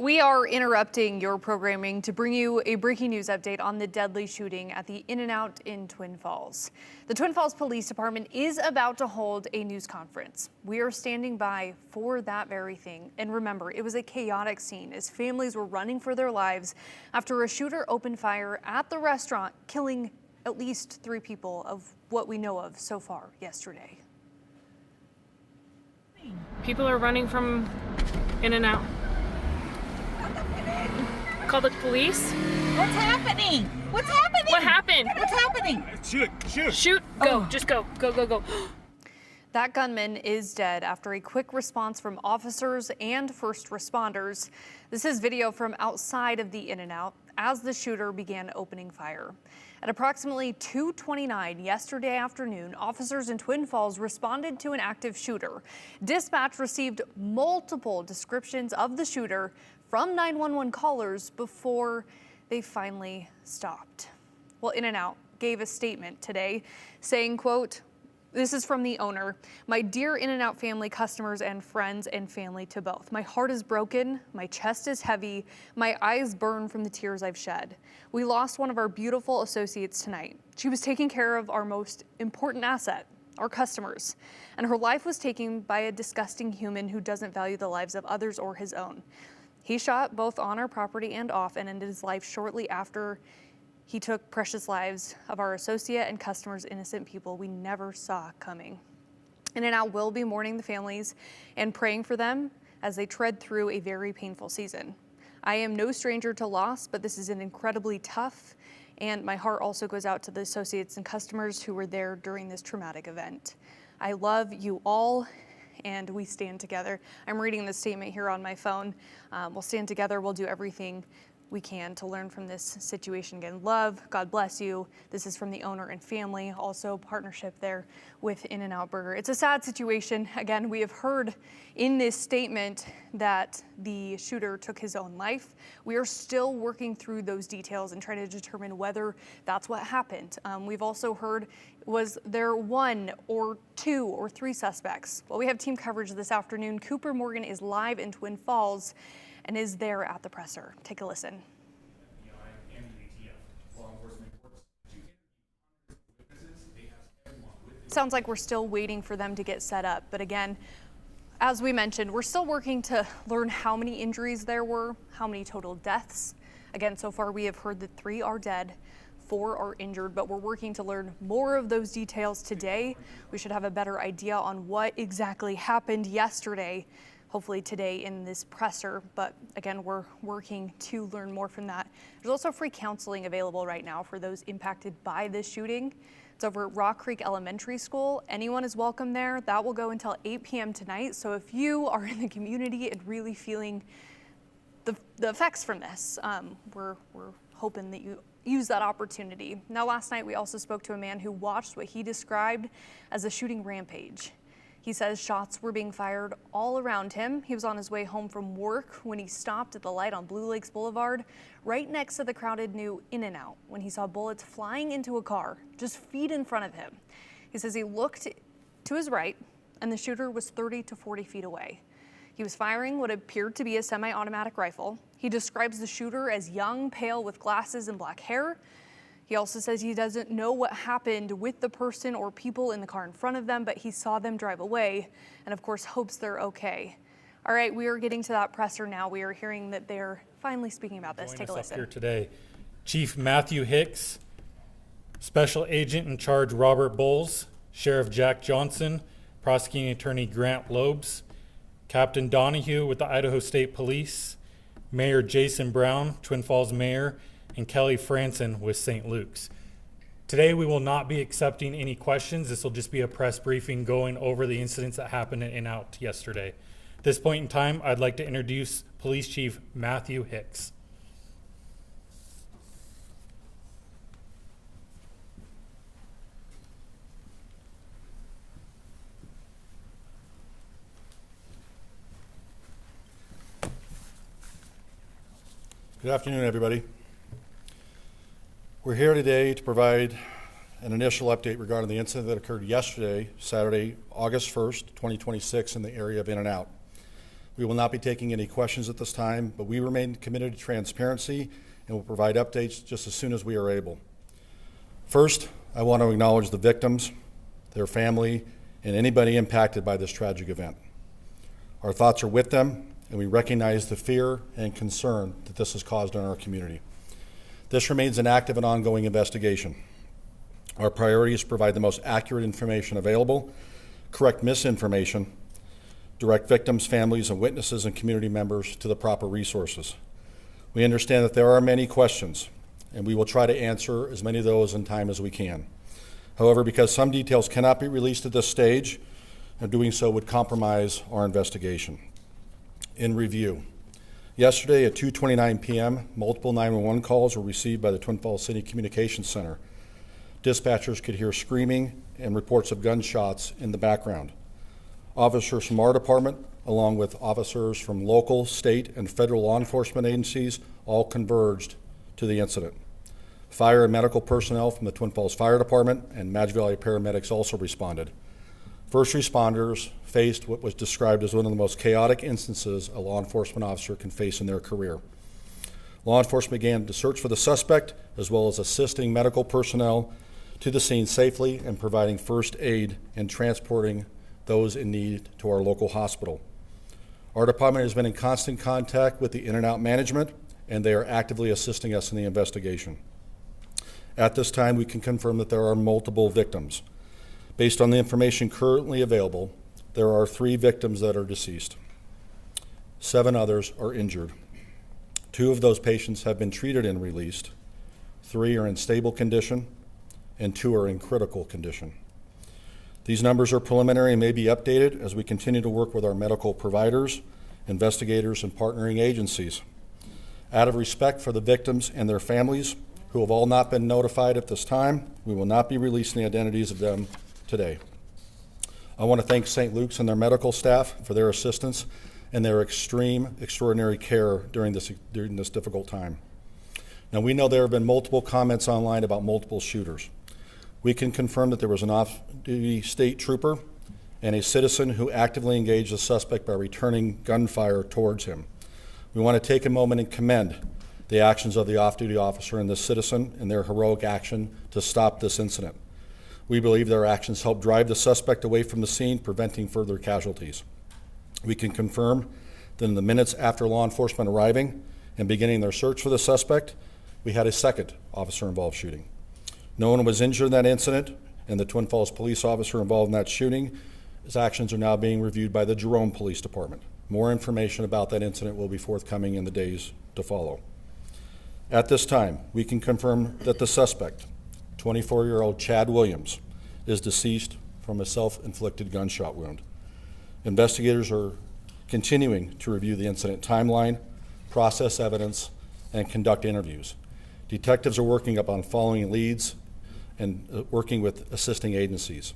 We are interrupting your programming to bring you a breaking news update on the deadly shooting at the In-N-Out in Twin Falls. The Twin Falls Police Department is about to hold a news conference. We are standing by for that very thing. And remember, it was a chaotic scene as families were running for their lives after a shooter opened fire at the restaurant, killing at least 3 people of what we know of so far yesterday. People are running from In-N-Out. Call the police? What's happening? What's happening? What happened? What's happening? Shoot, go, just go. That gunman is dead after a quick response from officers and first responders. This is video from outside of the In-N-Out as the shooter began opening fire. At approximately 2:29 yesterday afternoon, officers in Twin Falls responded to an active shooter. Dispatch received multiple descriptions of the shooter from 911 callers before they finally stopped. Well, In-N-Out gave a statement today saying, quote, "This is from the owner. My dear In-N-Out family, customers, and friends and family to both. My heart is broken. My chest is heavy. My eyes burn from the tears I've shed. We lost one of our beautiful associates tonight. She was taking care of our most important asset, our customers, and her life was taken by a disgusting human who doesn't value the lives of others or his own. He shot both on our property and off and ended his life shortly after he took precious lives of our associate and customers, innocent people we never saw coming. In-N-Out will be mourning the families and praying for them as they tread through a very painful season. I am no stranger to loss, but this is an incredibly tough, and my heart also goes out to the associates and customers who were there during this traumatic event. I love you all, and we stand together." I'm reading this statement here on my phone. We'll stand together. We'll do everything we can to learn from this situation. Again, love, God bless you. This is from the owner and family, also partnership there with In-N-Out Burger. It's a sad situation. Again, we have heard in this statement that the shooter took his own life. We are still working through those details and trying to determine whether that's what happened. We've also heard, was there 1 or 2 or 3 suspects? Well, we have team coverage this afternoon. Cooper Morgan is live in Twin Falls and is there at the presser. Take a listen. Sounds like we're still waiting for them to get set up. But again, as we mentioned, we're still working to learn how many injuries there were, how many total deaths. Again, so far we have heard that 3 are dead, 4 are injured, but we're working to learn more of those details today. We should have a better idea on what exactly happened yesterday, hopefully today in this presser. But again, we're working to learn more from that. There's also free counseling available right now for those impacted by this shooting. It's over at Rock Creek Elementary School. Anyone is welcome there. That will go until 8 p.m. tonight. So if you are in the community and really feeling the effects from this, we're hoping that you use that opportunity. Now, last night we also spoke to a man who watched what he described as a shooting rampage. He says shots were being fired all around him. He was on his way home from work when he stopped at the light on Blue Lakes Boulevard, right next to the crowded new In-N-Out, when he saw bullets flying into a car just feet in front of him. He says he looked to his right and the shooter was 30 to 40 feet away. He was firing what appeared to be a semi-automatic rifle. He describes the shooter as young, pale, with glasses and black hair. He also says he doesn't know what happened with the person or people in the car in front of them, but he saw them drive away and of course hopes they're okay. All right, we are getting to that presser now. We are hearing that they're finally speaking about this. Take a listen. Up here today, Chief Matthew Hicks, Special Agent in Charge Robert Bowles, Sheriff Jack Johnson, Prosecuting Attorney Grant Lobes, Captain Donahue with the Idaho State Police, Mayor Jason Brown, Twin Falls Mayor, and Kelly Franson with St. Luke's. Today we will not be accepting any questions. This will just be a press briefing going over the incidents that happened in In-N-Out yesterday. At this point in time, I'd like to introduce Police Chief Matthew Hicks. Good afternoon, everybody. We're here today to provide an initial update regarding the incident that occurred yesterday, Saturday, August 1st, 2026, in the area of In-N-Out. We will not be taking any questions at this time, but we remain committed to transparency and will provide updates just as soon as we are able. First, I want to acknowledge the victims, their family, and anybody impacted by this tragic event. Our thoughts are with them, and we recognize the fear and concern that this has caused in our community. This remains an active and ongoing investigation. Our priority is to provide the most accurate information available, correct misinformation, direct victims, families, and witnesses and community members to the proper resources. We understand that there are many questions, and we will try to answer as many of those in time as we can. However, because some details cannot be released at this stage, and doing so would compromise our investigation. In review, yesterday at 2:29 p.m., multiple 911 calls were received by the Twin Falls City Communications Center. Dispatchers could hear screaming and reports of gunshots in the background. Officers from our department, along with officers from local, state, and federal law enforcement agencies, all converged to the incident. Fire and medical personnel from the Twin Falls Fire Department and Madge Valley paramedics also responded. First responders faced what was described as one of the most chaotic instances a law enforcement officer can face in their career. Law enforcement began to search for the suspect, as well as assisting medical personnel to the scene safely and providing first aid and transporting those in need to our local hospital. Our department has been in constant contact with the In-N-Out management, and they are actively assisting us in the investigation. At this time, we can confirm that there are multiple victims. Based on the information currently available, there are 3 victims that are deceased. 7 others are injured. 2 of those patients have been treated and released. 3 are in stable condition, and 2 are in critical condition. These numbers are preliminary and may be updated as we continue to work with our medical providers, investigators, and partnering agencies. Out of respect for the victims and their families, who have all not been notified at this time, we will not be releasing the identities of them today. I want to thank St. Luke's and their medical staff for their assistance and their extraordinary care during this difficult time. Now, we know there have been multiple comments online about multiple shooters. We can confirm that there was an off-duty state trooper and a citizen who actively engaged the suspect by returning gunfire towards him. We want to take a moment and commend the actions of the off-duty officer and the citizen in their heroic action to stop this incident. We believe their actions helped drive the suspect away from the scene, preventing further casualties. We can confirm that in the minutes after law enforcement arriving and beginning their search for the suspect, we had a second officer-involved shooting. No one was injured in that incident, and the Twin Falls police officer involved in that shooting, his actions are now being reviewed by the Jerome Police Department. More information about that incident will be forthcoming in the days to follow. At this time, we can confirm that the suspect, 24-year-old Chad Williams, is deceased from a self-inflicted gunshot wound. Investigators are continuing to review the incident timeline, process evidence, and conduct interviews. Detectives are working up on following leads and working with assisting agencies.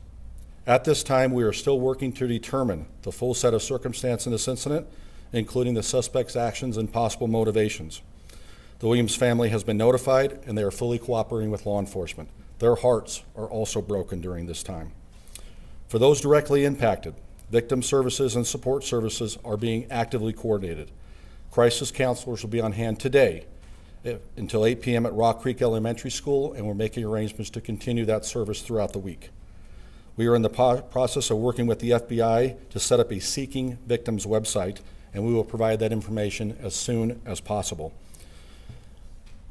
At this time, we are still working to determine the full set of circumstances in this incident, including the suspect's actions and possible motivations. The Williams family has been notified, and they are fully cooperating with law enforcement. Their hearts are also broken during this time. For those directly impacted, victim services and support services are being actively coordinated. Crisis counselors will be on hand today until 8 p.m. at Rock Creek Elementary School, and we're making arrangements to continue that service throughout the week. We are in the process of working with the FBI to set up a Seeking Victims website, and we will provide that information as soon as possible.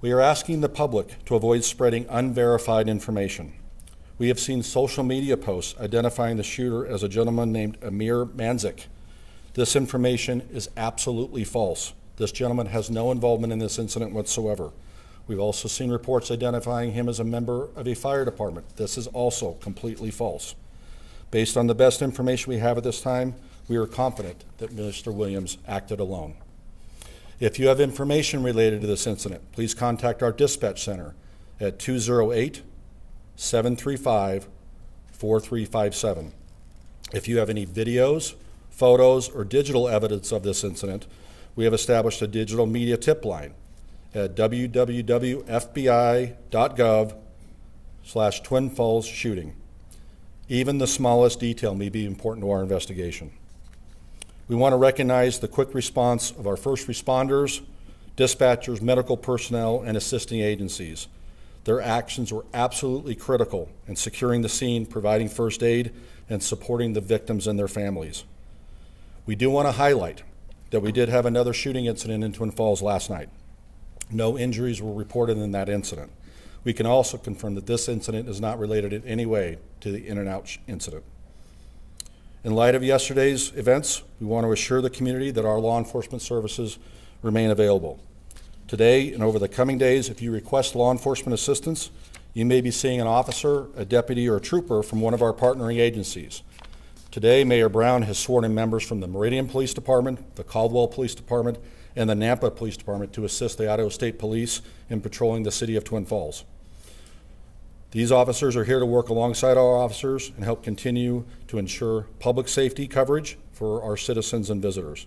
We are asking the public to avoid spreading unverified information. We have seen social media posts identifying the shooter as a gentleman named Amir Manzik. This information is absolutely false. This gentleman has no involvement in this incident whatsoever. We've also seen reports identifying him as a member of a fire department. This is also completely false. Based on the best information we have at this time, we are confident that Mr. Williams acted alone. If you have information related to this incident, please contact our dispatch center at 208-735-4357. If you have any videos, photos, or digital evidence of this incident, we have established a digital media tip line at www.fbi.gov/Twin Falls shooting. Even the smallest detail may be important to our investigation. We want to recognize the quick response of our first responders, dispatchers, medical personnel, and assisting agencies. Their actions were absolutely critical in securing the scene, providing first aid, and supporting the victims and their families. We do want to highlight that we did have another shooting incident in Twin Falls last night. No injuries were reported in that incident. We can also confirm that this incident is not related in any way to the In-N-Out incident. In light of yesterday's events, we want to assure the community that our law enforcement services remain available. Today and over the coming days, if you request law enforcement assistance, you may be seeing an officer, a deputy, or a trooper from one of our partnering agencies. Today, Mayor Brown has sworn in members from the Meridian Police Department, the Caldwell Police Department, and the Nampa Police Department to assist the Idaho State Police in patrolling the city of Twin Falls. These officers are here to work alongside our officers and help continue to ensure public safety coverage for our citizens and visitors.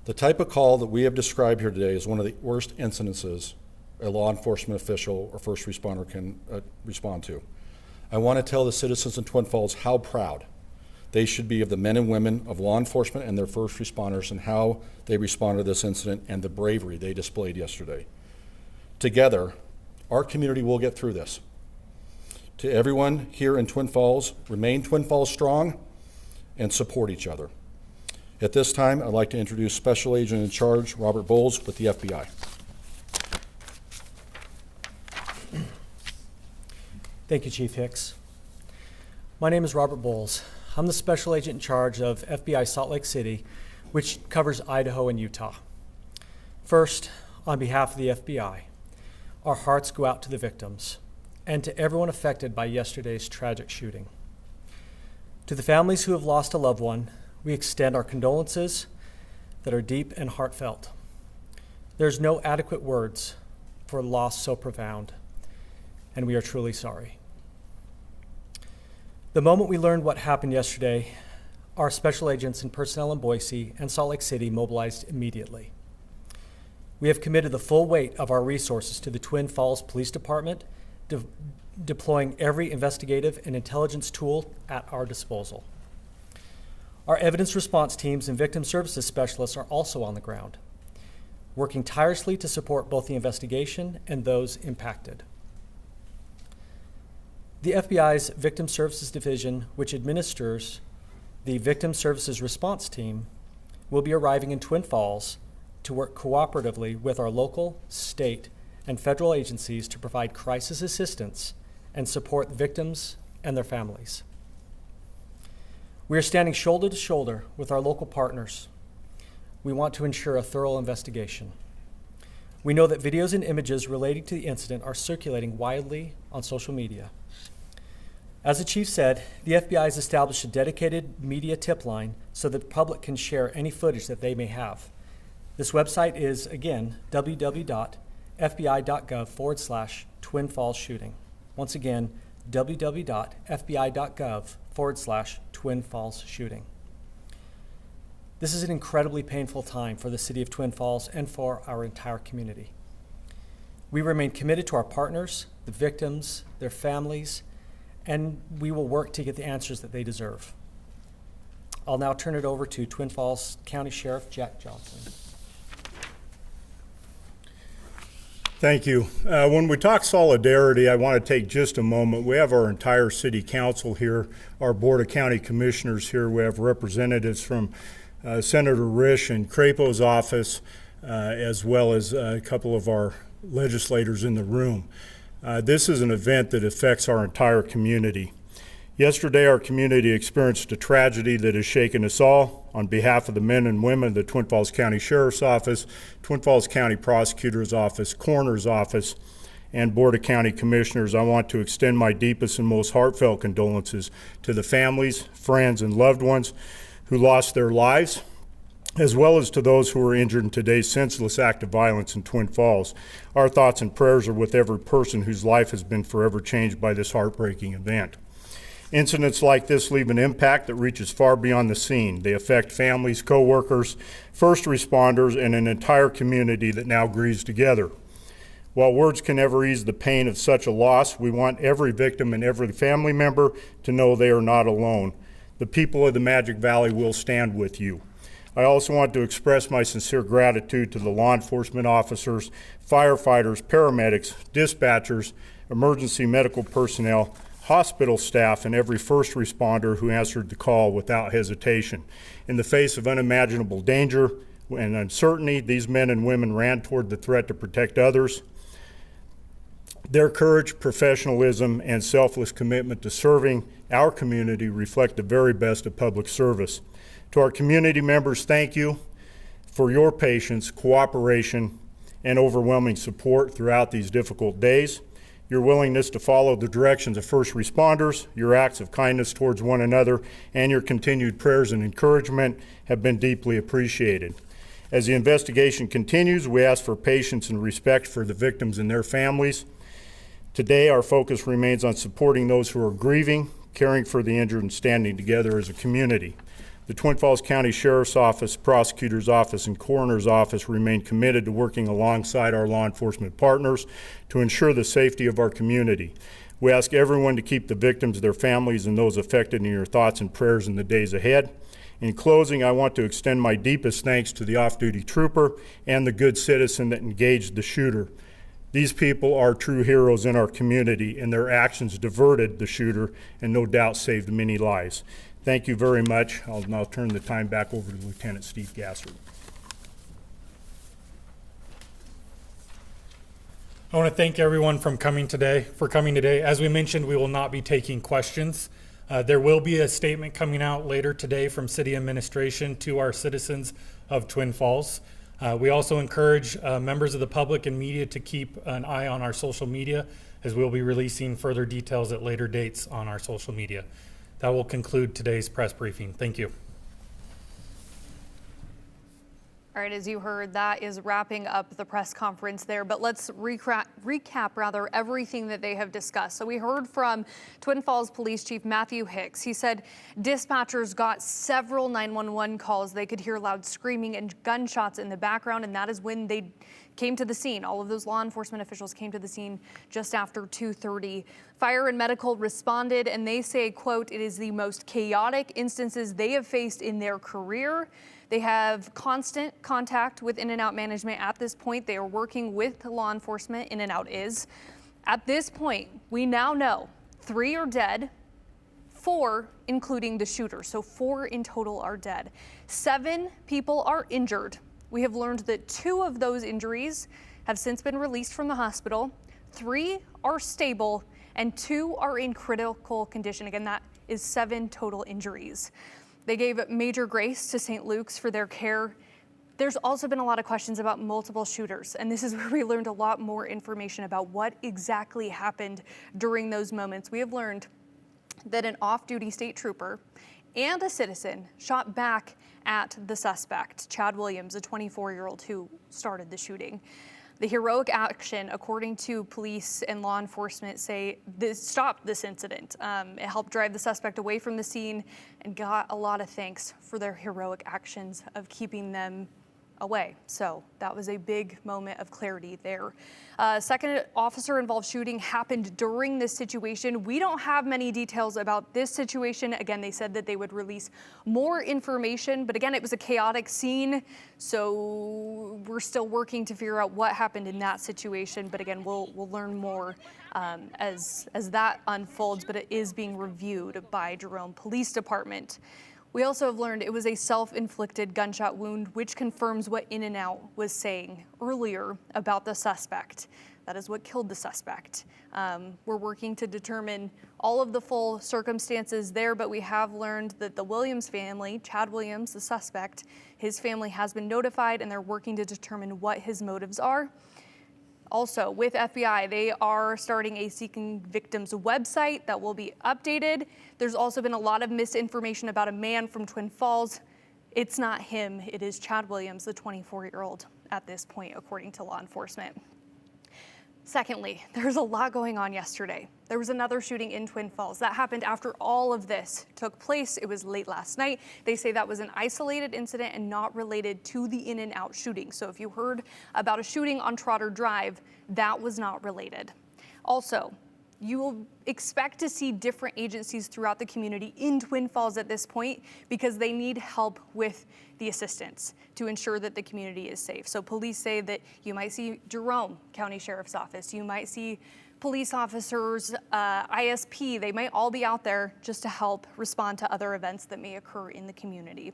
The type of call that we have described here today is one of the worst incidences a law enforcement official or first responder can respond to. I want to tell the citizens in Twin Falls how proud they should be of the men and women of law enforcement and their first responders and how they responded to this incident and the bravery they displayed yesterday. Together, our community will get through this. To everyone here in Twin Falls, remain Twin Falls strong and support each other. At this time, I'd like to introduce Special Agent in Charge, Robert Bowles with the FBI. Thank you, Chief Hicks. My name is Robert Bowles. I'm the Special Agent in charge of FBI Salt Lake City, which covers Idaho and Utah. First, on behalf of the FBI, our hearts go out to the victims and to everyone affected by yesterday's tragic shooting. To the families who have lost a loved one, we extend our condolences that are deep and heartfelt. There's no adequate words for a loss so profound, and we are truly sorry. The moment we learned what happened yesterday, our special agents and personnel in Boise and Salt Lake City mobilized immediately. We have committed the full weight of our resources to the Twin Falls Police Department, deploying every investigative and intelligence tool at our disposal. Our evidence response teams and victim services specialists are also on the ground, working tirelessly to support both the investigation and those impacted. The FBI's Victim Services Division, which administers the Victim Services Response Team, will be arriving in Twin Falls to work cooperatively with our local, state, and federal agencies to provide crisis assistance and support victims and their families. We are standing shoulder to shoulder with our local partners. We want to ensure a thorough investigation. We know that videos and images relating to the incident are circulating widely on social media. As the chief said, the FBI has established a dedicated media tip line so that the public can share any footage that they may have. This website is, again, www.fbi.gov/Twin Falls shooting. Once again, www.fbi.gov/Twin Falls shooting. This is an incredibly painful time for the city of Twin Falls and for our entire community. We remain committed to our partners, the victims, their families, and we will work to get the answers that they deserve. I'll now turn it over to Twin Falls County Sheriff Jack Johnson. Thank you. When we talk solidarity, I want to take just a moment. We have our entire city council here, our Board of County Commissioners here. We have representatives from Senator Risch and Crapo's office, as well as a couple of our legislators in the room. This is an event that affects our entire community. Yesterday, our community experienced a tragedy that has shaken us all. On behalf of the men and women of the Twin Falls County Sheriff's Office, Twin Falls County Prosecutor's Office, Coroner's Office, and Board of County Commissioners, I want to extend my deepest and most heartfelt condolences to the families, friends, and loved ones who lost their lives, as well as to those who were injured in today's senseless act of violence in Twin Falls. Our thoughts and prayers are with every person whose life has been forever changed by this heartbreaking event. Incidents like this leave an impact that reaches far beyond the scene. They affect families, co-workers, first responders, and an entire community that now grieves together. While words can never ease the pain of such a loss, we want every victim and every family member to know they are not alone. The people of the Magic Valley will stand with you. I also want to express my sincere gratitude to the law enforcement officers, firefighters, paramedics, dispatchers, emergency medical personnel, hospital staff, and every first responder who answered the call without hesitation. In the face of unimaginable danger and uncertainty, these men and women ran toward the threat to protect others. Their courage, professionalism, and selfless commitment to serving our community reflect the very best of public service. To our community members, thank you for your patience, cooperation, and overwhelming support throughout these difficult days. Your willingness to follow the directions of first responders, your acts of kindness towards one another, and your continued prayers and encouragement have been deeply appreciated. As the investigation continues, we ask for patience and respect for the victims and their families. Today, our focus remains on supporting those who are grieving, caring for the injured, and standing together as a community. The Twin Falls County Sheriff's Office, Prosecutor's Office, and Coroner's Office remain committed to working alongside our law enforcement partners to ensure the safety of our community. We ask everyone to keep the victims, their families, and those affected in your thoughts and prayers in the days ahead. In closing, I want to extend my deepest thanks to the off-duty trooper and the good citizen that engaged the shooter. These people are true heroes in our community, and their actions diverted the shooter and no doubt saved many lives. Thank you very much. I'll now turn the time back over to Lieutenant Steve Gassert. I want to thank everyone for coming today. As we mentioned, we will not be taking questions. There will be a statement coming out later today from city administration to our citizens of Twin Falls. We also encourage members of the public and media to keep an eye on our social media, as we'll be releasing further details at later dates on our social media. That will conclude today's press briefing. Thank you. All right, as you heard, that is wrapping up the press conference there, but let's recap everything that they have discussed. So we heard from Twin Falls Police Chief Matthew Hicks. He said dispatchers got several 911 calls. They could hear loud screaming and gunshots in the background, and that is when they came to the scene. All of those law enforcement officials came to the scene just after 2:30. Fire and medical responded, and they say, quote, "It is the most chaotic instances they have faced in their career." They have constant contact with In-N-Out management at this point. They are working with law enforcement. In-N-Out is. At this point, we now know 3 are dead, 4 including the shooter. So 4 in total are dead. 7 people are injured. We have learned that 2 of those injuries have since been released from the hospital. 3 are stable and 2 are in critical condition. Again, that is 7 total injuries. They gave major grace to St. Luke's for their care. There's also been a lot of questions about multiple shooters, and this is where we learned a lot more information about what exactly happened during those moments. We have learned that an off-duty state trooper and a citizen shot back at the suspect, Chad Williams, a 24-year-old who started the shooting. The heroic action, according to police and law enforcement, say this stopped this incident. It helped drive the suspect away from the scene and got a lot of thanks for their heroic actions of keeping them away. So that was a big moment of clarity there. Second officer-involved shooting happened during this situation. We don't have many details about this situation. Again, they said that they would release more information, but again, it was a chaotic scene. So we're still working to figure out what happened in that situation. But again, we'll learn more as that unfolds, but it is being reviewed by Jerome Police Department. We also have learned it was a self-inflicted gunshot wound, which confirms what In-N-Out was saying earlier about the suspect. That is what killed the suspect. We're working to determine all of the full circumstances there, but we have learned that the Williams family, Chad Williams, the suspect, his family has been notified, and they're working to determine what his motives are. Also, with FBI, they are starting a Seeking Victims website that will be updated. There's also been a lot of misinformation about a man from Twin Falls. It's not him. It is Chad Williams, the 24-year-old at this point, according to law enforcement. Secondly, there's a lot going on yesterday. There was another shooting in Twin Falls. That happened after all of this took place. It was late last night. They say that was an isolated incident and not related to the In-N-Out shooting. So if you heard about a shooting on Trotter Drive, that was not related. Also, you will expect to see different agencies throughout the community in Twin Falls at this point because they need help with the assistance to ensure that the community is safe. So police say that you might see Jerome County Sheriff's Office, you might see police officers, ISP, they might all be out there just to help respond to other events that may occur in the community.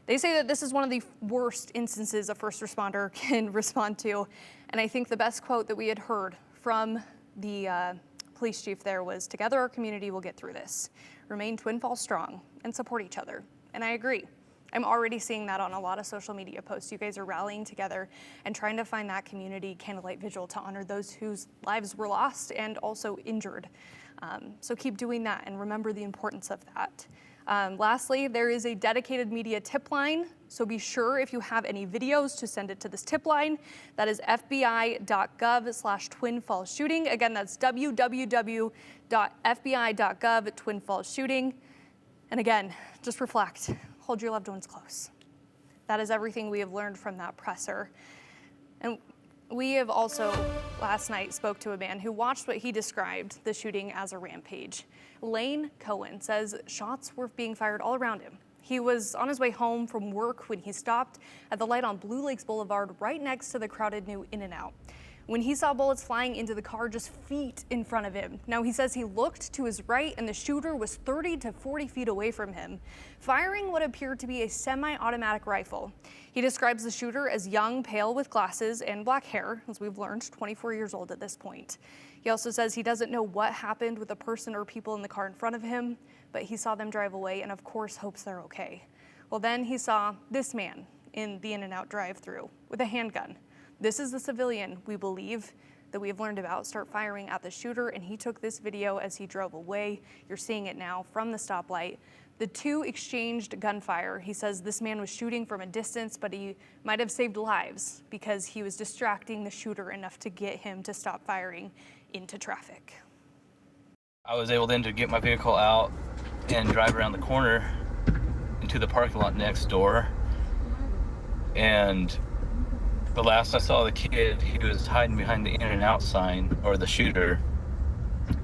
They say that this is one of the worst instances a first responder can respond to. And I think the best quote that we had heard from the police chief there was, "Together our community will get through this. Remain Twin Falls strong and support each other." And I agree. I'm already seeing that on a lot of social media posts. You guys are rallying together and trying to find that community candlelight vigil to honor those whose lives were lost and also injured. So keep doing that and remember the importance of that. Lastly, there is a dedicated media tip line, so be sure if you have any videos to send it to this tip line. That is fbi.gov/Twin Falls shooting. Again, that's www.fbi.gov Twin Falls shooting. And again, just reflect, hold your loved ones close. That is everything we have learned from that presser. And we have also, last night, spoke to a man who watched what he described the shooting as a rampage. Lane Cohen says shots were being fired all around him. He was on his way home from work when he stopped at the light on Blue Lakes Boulevard right next to the crowded new In-N-Out, when he saw bullets flying into the car just feet in front of him. Now, he says he looked to his right and the shooter was 30 to 40 feet away from him, firing what appeared to be a semi-automatic rifle. He describes the shooter as young, pale with glasses and black hair, as we've learned, 24 years old at this point. He also says he doesn't know what happened with the person or people in the car in front of him, but he saw them drive away and of course hopes they're okay. Well, then he saw this man in the In-N-Out drive-thru with a handgun. This is the civilian we believe that we have learned about start firing at the shooter, and he took this video as he drove away. You're seeing it now from the stoplight. The two exchanged gunfire. He says this man was shooting from a distance, but he might have saved lives because he was distracting the shooter enough to get him to stop firing into traffic. I was able then to get my vehicle out and drive around the corner into the parking lot next door. And the last I saw the kid, he was hiding behind the In-N-Out sign, or the shooter,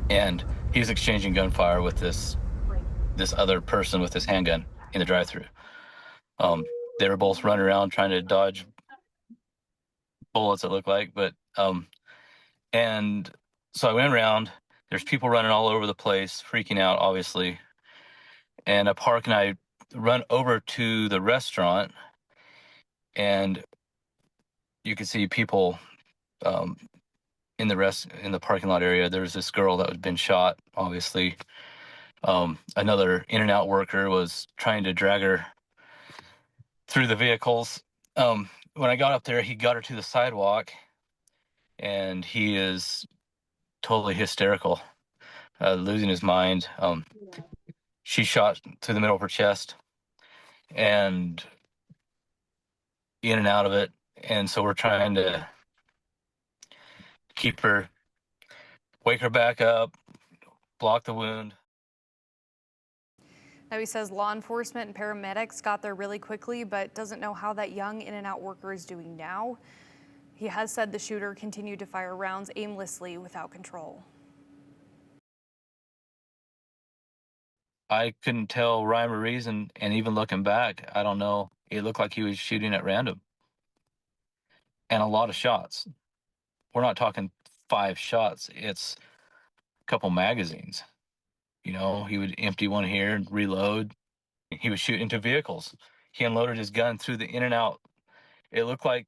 and he was exchanging gunfire with this other person with his handgun in the drive-thru. They were both running around trying to dodge bullets, it looked like, and so I went around. There's people running all over the place, freaking out, obviously. And I park and I run over to the restaurant, and you can see people in the parking lot area. There's this girl that had been shot, obviously. Another In-N-Out worker was trying to drag her through the vehicles. When I got up there, he got her to the sidewalk, and he is totally hysterical, losing his mind. She shot through the middle of her chest and in and out of it. And so we're trying to wake her back up, block the wound. Now he says law enforcement and paramedics got there really quickly, but doesn't know how that young In-N-Out worker is doing now. He has said the shooter continued to fire rounds aimlessly without control. I couldn't tell rhyme or reason, and even looking back, I don't know. It looked like he was shooting at random. And a lot of shots. We're not talking 5 shots. It's a couple magazines. You know, he would empty one here and reload. He was shooting into vehicles. He unloaded his gun through the In-N-Out. It looked like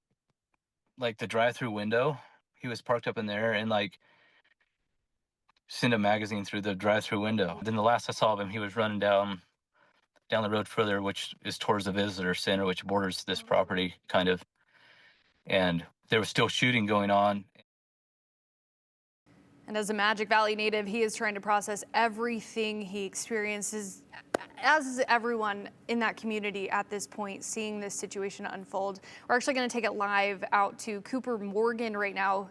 the drive-through window. He was parked up in there and send a magazine through the drive-through window. Then the last I saw of him, he was running down the road further, which is towards the visitor center, which borders this property, kind of. And there was still shooting going on. And as a Magic Valley native, he is trying to process everything he experiences, as is everyone in that community at this point, seeing this situation unfold. We're actually going to take it live out to Cooper Morgan right now,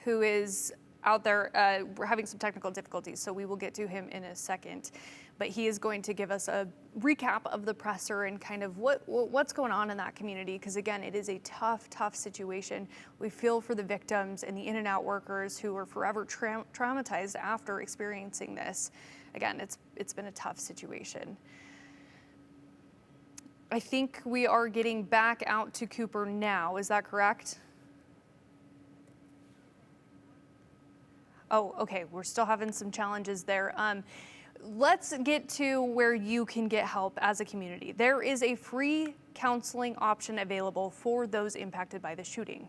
who is out there. We're having some technical difficulties, so we will get to him in a second. but he is going to give us a recap of the presser and kind of what's going on in that community, because again, it is a tough situation. We feel for the victims and the In-N-Out workers who are forever traumatized after experiencing this. Again, it's been a tough situation. I think we are getting back out to Cooper now. Is that correct? Oh, okay. We're still having some challenges there. Let's get to where you can get help as a community. There is a free counseling option available for those impacted by the shooting.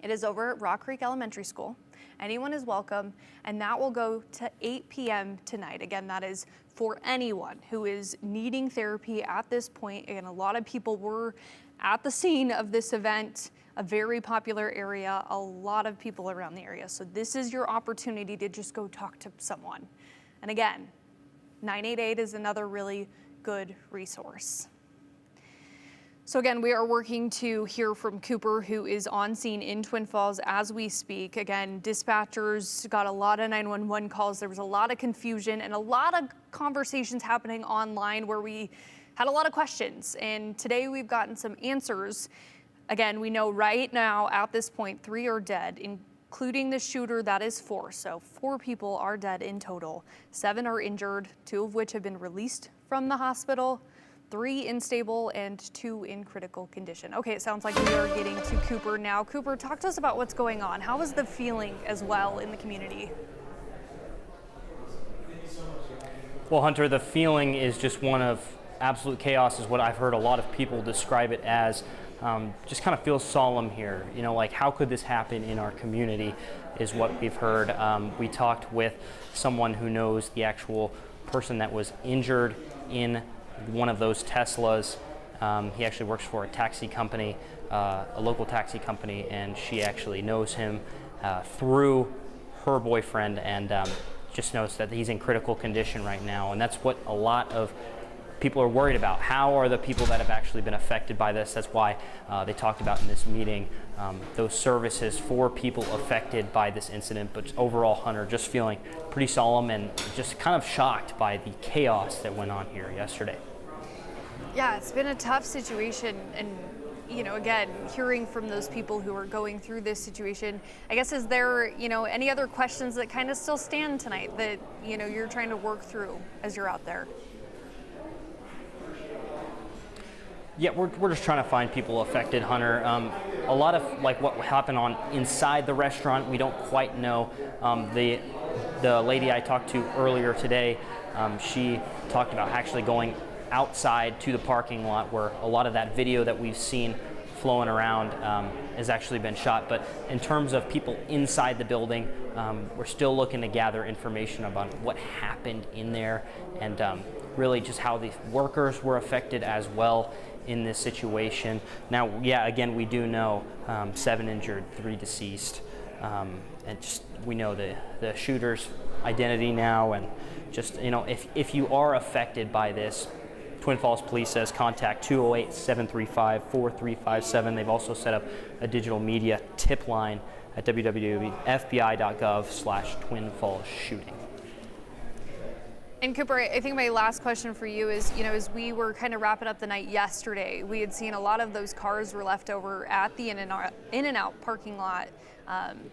It is over at Rock Creek Elementary School. Anyone is welcome, and that will go to 8 p.m. tonight. Again, that is for anyone who is needing therapy at this point. Again, a lot of people were at the scene of this event, a very popular area, a lot of people around the area. So this is your opportunity to just go talk to someone. And again, 988 is another really good resource. So again, we are working to hear from Cooper, who is on scene in Twin Falls as we speak. Again, dispatchers got a lot of 911 calls. There was a lot of confusion and a lot of conversations happening online where we had a lot of questions. And today we've gotten some answers. Again, we know right now at this point, 3 are dead, including the shooter. That is 4. So 4 people are dead in total. 7 are injured, 2 of which have been released from the hospital. 3 unstable and 2 in critical condition. Okay, it sounds like we are getting to Cooper now. Cooper, talk to us about what's going on. How is the feeling as well in the community? Well, Hunter, the feeling is just one of absolute chaos, is what I've heard a lot of people describe it as. Just kind of feels solemn here. You know, like, how could this happen in our community is what we've heard. We talked with someone who knows the actual person that was injured in one of those Teslas. He actually works for a taxi company, a local taxi company, and she actually knows him through her boyfriend, and just knows that he's in critical condition right now. And that's what a lot of people are worried about. How are the people that have actually been affected by this? That's why they talked about in this meeting those services for people affected by this incident. But overall, Hunter, just feeling pretty solemn and just kind of shocked by the chaos that went on here yesterday. Yeah, it's been a tough situation, and you know, again, hearing from those people who are going through this situation, I guess, is there, you know, any other questions that kind of still stand tonight that, you know, you're trying to work through as you're out there? Yeah, we're just trying to find people affected, Hunter. A lot of like what happened on inside the restaurant, we don't quite know. The lady I talked to earlier today, she talked about actually going outside to the parking lot where a lot of that video that we've seen flowing around has actually been shot. But in terms of people inside the building, we're still looking to gather information about what happened in there, and really just how the workers were affected as well in this situation. Now, yeah, again, we do know 7 injured, 3 deceased, and just we know the shooter's identity now. And just, you know, if you are affected by this, Twin Falls Police says contact 208-735-4357. They've also set up a digital media tip line at www.fbi.gov/twinfallsshooting. And Cooper, I think my last question for you is, you know, as we were kind of wrapping up the night yesterday, we had seen a lot of those cars were left over at the In-N-Out parking lot,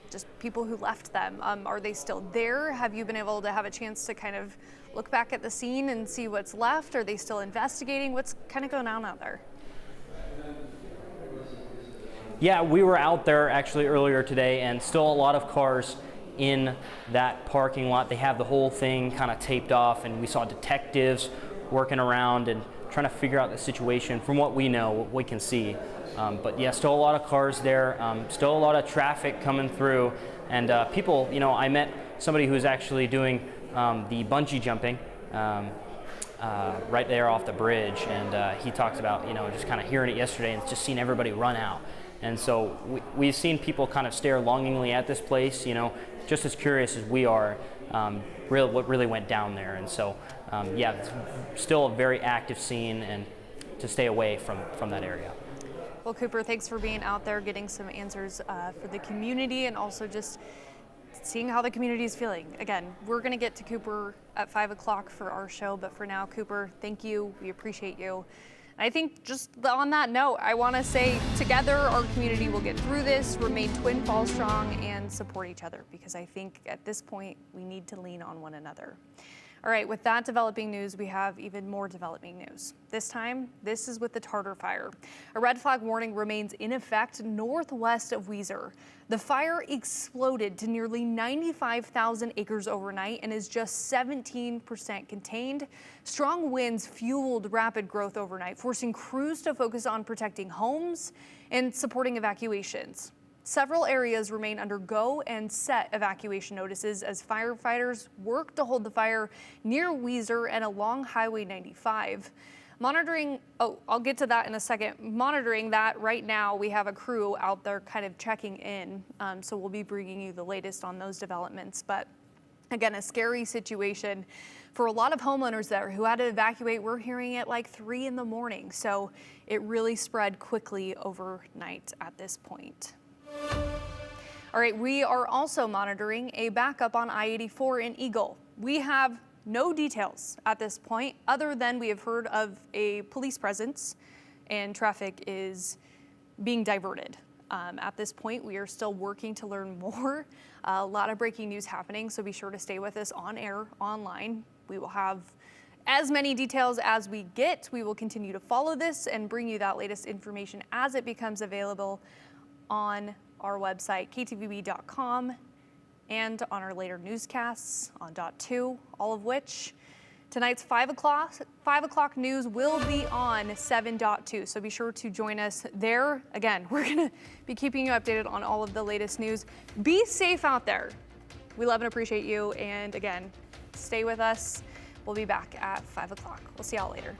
just people who left them. Are they still there? Have you been able to have a chance to kind of look back at the scene and see what's left? Are they still investigating? What's kind of going on out there? Yeah, we were out there actually earlier today, and still a lot of cars in that parking lot. They have the whole thing kind of taped off, and we saw detectives working around and trying to figure out the situation from what we know, what we can see. But yeah, still a lot of cars there, still a lot of traffic coming through, and people, you know, I met somebody who's actually doing the bungee jumping right there off the bridge, and he talks about, you know, just kind of hearing it yesterday and just seeing everybody run out. And so we've seen people kind of stare longingly at this place, you know, just as curious as we are, what really went down there. And so, yeah, it's still a very active scene, and to stay away from that area. Well, Cooper, thanks for being out there, getting some answers for the community, and also just seeing how the community is feeling. Again, we're going to get to Cooper at 5 o'clock for our show, but for now, Cooper, thank you. We appreciate you. And I think just on that note, I want to say together our community will get through this, remain Twin Falls strong, and support each other, because I think at this point we need to lean on one another. All right, with that developing news, we have even more developing news. This time, this is with the Tartar Fire. A red flag warning remains in effect northwest of Weiser. The fire exploded to nearly 95,000 acres overnight and is just 17% contained. Strong winds fueled rapid growth overnight, forcing crews to focus on protecting homes and supporting evacuations. Several areas remain under go and set evacuation notices as firefighters work to hold the fire near Weiser and along Highway 95. I'll get to that in a second. Monitoring that right now, we have a crew out there kind of checking in. So we'll be bringing you the latest on those developments. But again, a scary situation for a lot of homeowners there who had to evacuate. We're hearing it like 3 in the morning. So it really spread quickly overnight at this point. All right, we are also monitoring a backup on I-84 in Eagle. We have no details at this point other than we have heard of a police presence and traffic is being diverted. At this point, we are still working to learn more. A lot of breaking news happening, so be sure to stay with us on air, online. We will have as many details as we get. We will continue to follow this and bring you that latest information as it becomes available on our website, ktvb.com, and on our later newscasts on .2, all of which tonight's 5 o'clock news will be on 7.2, so be sure to join us there. Again, we're going to be keeping you updated on all of the latest news. Be safe out there. We love and appreciate you, and again, stay with us. We'll be back at 5 o'clock. We'll see y'all later.